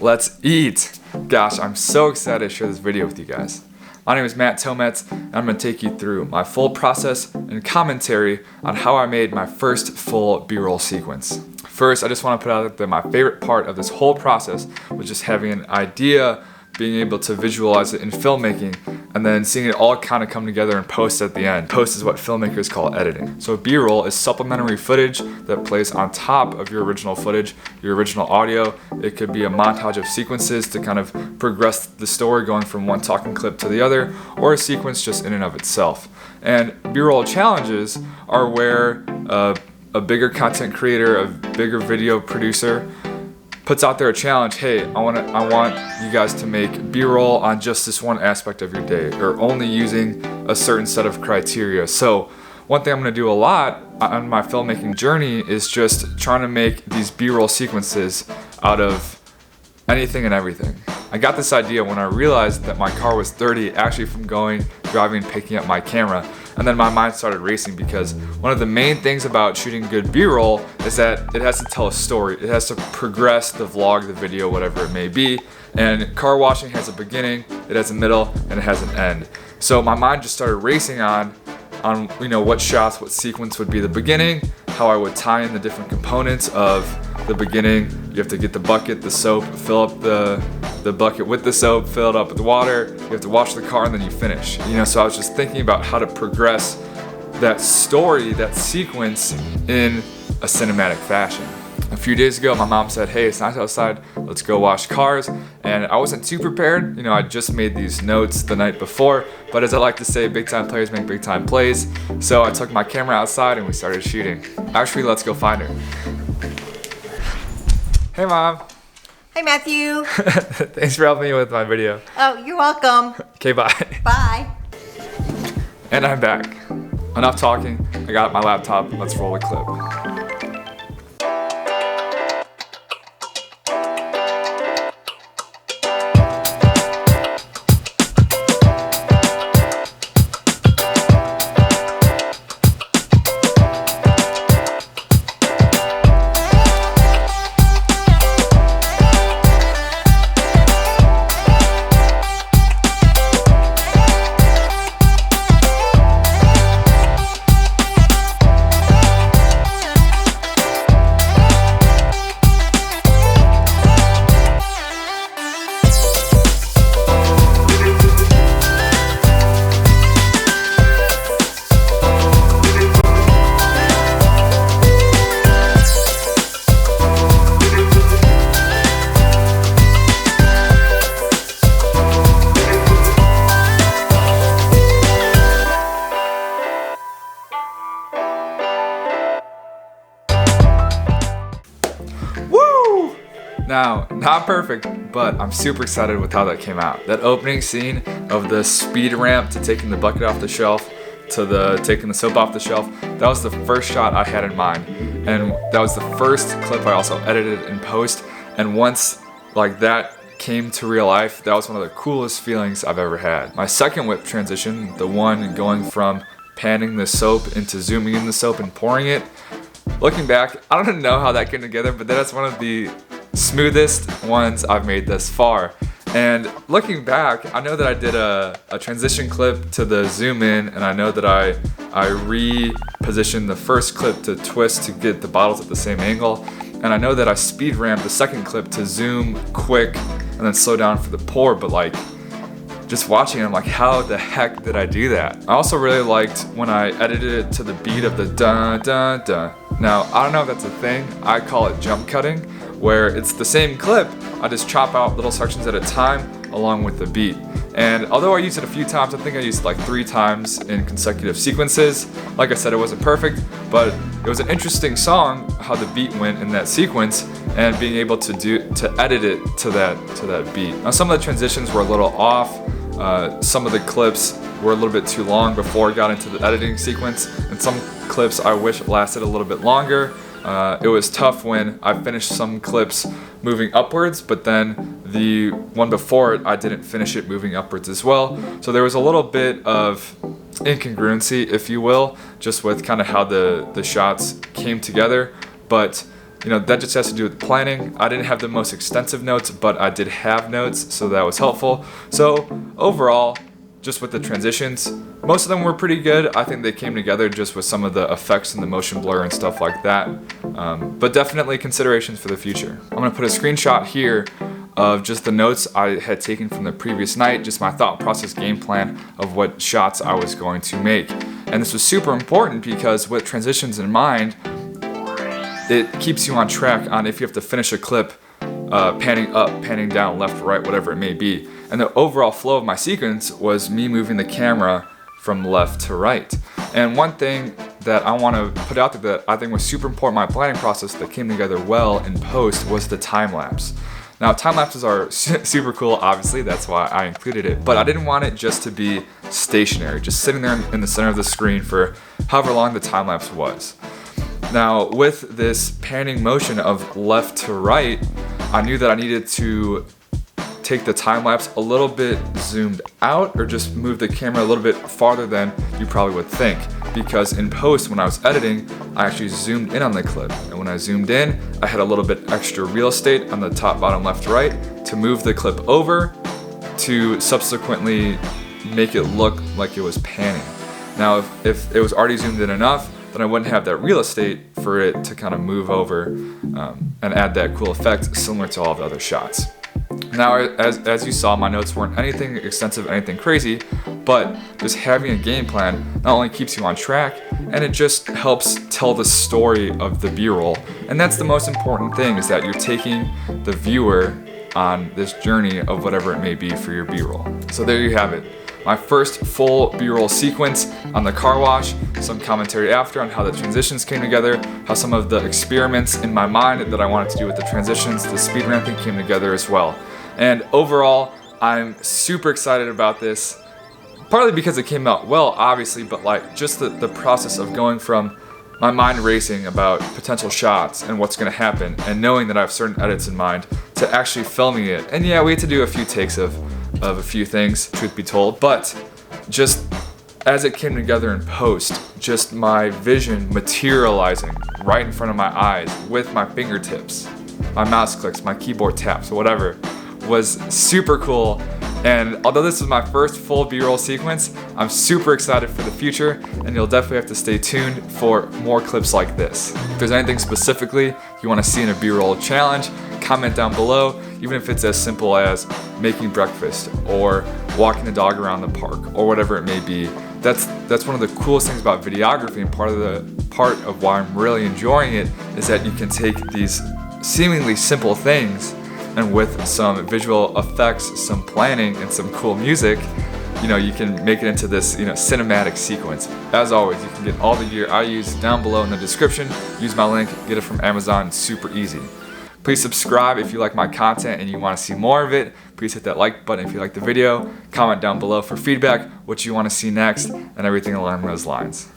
let's eat. Gosh, I'm so excited to share this video with you guys. My name is Matt Tometz, and I'm going to take you through my full process and commentary on how I made my first full B-roll sequence. First, I just want to put out that my favorite part of this whole process was just having an idea, being able to visualize it in filmmaking, and then seeing it all kind of come together and post at the end. Post is what filmmakers call editing. So B-roll is supplementary footage that plays on top of your original footage, your original audio. It could be a montage of sequences to kind of progress the story going from one talking clip to the other, or a sequence just in and of itself. And B-roll challenges are where a bigger content creator, a bigger video producer, puts out there a challenge. Hey, I want you guys to make B-roll on just this one aspect of your day, or only using a certain set of criteria. So one thing I'm going to do a lot on my filmmaking journey is just trying to make these B-roll sequences out of anything and everything. I got this idea when I realized that my car was dirty, actually from driving and picking up my camera. And then my mind started racing, because one of the main things about shooting good B-roll is that it has to tell a story. It has to progress the vlog, the video, whatever it may be. And car washing has a beginning, it has a middle, and it has an end. So my mind just started racing on what shots, what sequence would be the beginning, how I would tie in the different components of the beginning. You have to get the bucket, the soap, fill up the bucket with the soap, fill it up with water. You have to wash the car, and then you finish. So I was just thinking about how to progress that story, that sequence in a cinematic fashion. A few days ago, my mom said, hey, it's nice outside, let's go wash cars. And I wasn't too prepared. I just made these notes the night before, but as I like to say, big time players make big time plays. So I took my camera outside and we started shooting. Actually, let's go find her. Hey, Mom. Hi, Matthew. Thanks for helping me with my video. Oh, you're welcome. Okay, bye. Bye. And I'm back. Enough talking. I got my laptop. Let's roll a clip. Now, not perfect, but I'm super excited with how that came out. That opening scene of the speed ramp to taking the bucket off the shelf to taking the soap off the shelf, that was the first shot I had in mind. And that was the first clip I also edited in post. And once that came to real life, that was one of the coolest feelings I've ever had. My second whip transition, the one going from panning the soap into zooming in the soap and pouring it, looking back, I don't know how that came together, but that's one of the smoothest ones I've made thus far. And looking back, I know that I did a transition clip to the zoom in, and I know that I repositioned the first clip to twist to get the bottles at the same angle, and I know that I speed ramped the second clip to zoom quick and then slow down for the pour. But just watching it, I'm like, how the heck did I do that? I also really liked when I edited it to the beat of the dun dun dun. Now, I don't know if that's a thing. I call it jump cutting, where it's the same clip, I just chop out little sections at a time along with the beat. And although I used it a few times, I think I used it 3 times in consecutive sequences. Like I said, it wasn't perfect, but it was an interesting song how the beat went in that sequence, and being able to edit it to that beat. Now, some of the transitions were a little off. Some of the clips were a little bit too long before I got into the editing sequence, and some clips I wish lasted a little bit longer. It was tough when I finished some clips moving upwards, but then the one before it, I didn't finish it moving upwards as well. So there was a little bit of incongruency, if you will, just with kind of how the shots came together. But that just has to do with planning. I didn't have the most extensive notes, but I did have notes, so that was helpful. So overall, just with the transitions, most of them were pretty good. I think they came together just with some of the effects and the motion blur and stuff like that. But definitely considerations for the future. I'm gonna put a screenshot here of just the notes I had taken from the previous night, just my thought process game plan of what shots I was going to make. And this was super important because with transitions in mind, it keeps you on track on if you have to finish a clip, panning up, panning down, left, right, whatever it may be. And the overall flow of my sequence was me moving the camera from left to right. And one thing that I want to put out there that I think was super important in my planning process that came together well in post was the time lapse. Now, time lapses are super cool, obviously, that's why I included it, but I didn't want it just to be stationary, just sitting there in the center of the screen for however long the time lapse was. Now, with this panning motion of left to right, I knew that I needed to take the time lapse a little bit zoomed out, or just move the camera a little bit farther than you probably would think. Because in post, when I was editing, I actually zoomed in on the clip. And when I zoomed in, I had a little bit extra real estate on the top, bottom, left, right to move the clip over to subsequently make it look like it was panning. Now, if it was already zoomed in enough, then I wouldn't have that real estate for it to kind of move over and add that cool effect similar to all the other shots. Now, as you saw, my notes weren't anything extensive, anything crazy, but just having a game plan not only keeps you on track, and it just helps tell the story of the B-roll. And that's the most important thing, is that you're taking the viewer on this journey of whatever it may be for your B-roll. So there you have it. My first full B-roll sequence on the car wash, some commentary after on how the transitions came together, how some of the experiments in my mind that I wanted to do with the transitions, the speed ramping came together as well. And overall, I'm super excited about this, partly because it came out well, obviously, but like just the process of going from my mind racing about potential shots and what's gonna happen, and knowing that I have certain edits in mind, to actually filming it. And yeah, we had to do a few takes of a few things, truth be told, but just as it came together in post, just my vision materializing right in front of my eyes with my fingertips, my mouse clicks, my keyboard taps, whatever, was super cool. And although this is my first full B-roll sequence, I'm super excited for the future, and you'll definitely have to stay tuned for more clips like this. If there's anything specifically you want to see in a B-roll challenge, comment down below, even if it's as simple as making breakfast or walking the dog around the park or whatever it may be. That's one of the coolest things about videography, and part of why I'm really enjoying it is that you can take these seemingly simple things, and with some visual effects, some planning, and some cool music, you can make it into this cinematic sequence. As always, you can get all the gear I use down below in the description. Use my link, get it from Amazon, super easy. Please subscribe if you like my content and you want to see more of it. Please hit that like button if you like the video. Comment down below for feedback, what you want to see next, and everything along those lines.